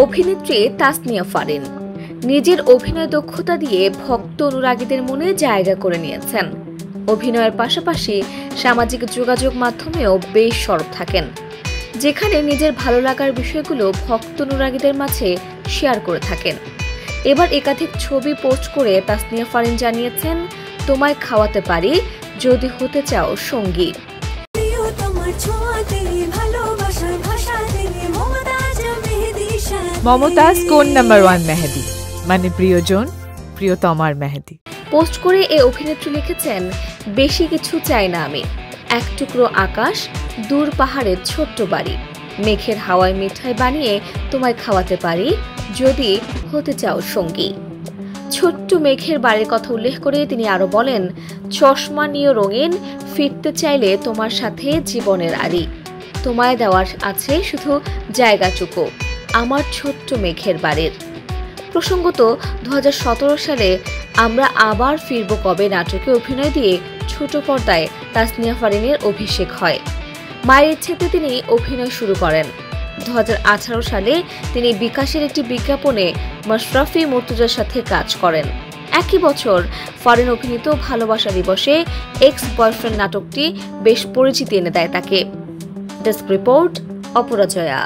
অভিনেত্রী তাসনিয়া ফারিন নিজের অভিনয় দক্ষতা দিয়ে ভক্ত অনুরাগীদের মনে জায়গা করে নিয়েছেন। অভিনয়ের পাশাপাশি সামাজিক যোগাযোগ মাধ্যমেও বেশ সরব থাকেন, যেখানে নিজের ভালো লাগার বিষয়গুলো ভক্ত অনুরাগীদের মাঝে শেয়ার করে থাকেন। এবার একাধিক ছবি পোস্ট করে তাসনিয়া ফারিন জানিয়েছেন, তোমায় খাওয়াতে পারি যদি হতে চাও সঙ্গী। মমতাজ কোন নাম্বার 1 মেহেদি, মানে প্রিয়জন প্রিয়তমার মেহেদি। পোস্ট করে এই অভিনেত্রী লিখেছেন, বেশি কিছু চাই না আমি, এক টুকরো আকাশ, দূর পাহাড়ের ছোট্ট বাড়ি, মেঘের হাওয়ায় মিঠাই বানিয়ে তোমায় খাওয়াতে পারি যদি হতে চাও সঙ্গী। ছোট্ট মেঘের বাড়ির কথা উল্লেখ করে তিনি আরো বলেন, চশমা নিয়ে রঙিন, ফিরতে চাইলে তোমার সাথে জীবনের আড়ি, তোমায় দেওয়ার আছে শুধু জায়গাটুকু আমার ছোট্ট মেঘের বাড়ির। প্রসঙ্গত 2017 সালে আমরা আবার ফিরব কবে নাটকে অভিনয় দিয়ে ছোট পর্দায় তাসনিয়া ফারিনের অভিষেক হয়। মায়ের ইচ্ছেতে তিনি অভিনয় শুরু করেন। 2018 সালে তিনি বিকাশের একটি বিজ্ঞাপনে মাশরাফি মুর্তজার সাথে কাজ করেন। একই বছর ফারিন অভিনীত ভালোবাসা দিবসে এক্স বয়ফ্রেন্ড নাটকটি বেশ পরিচিতি এনে দেয় তাকে। Desk report, অপরাজয়া।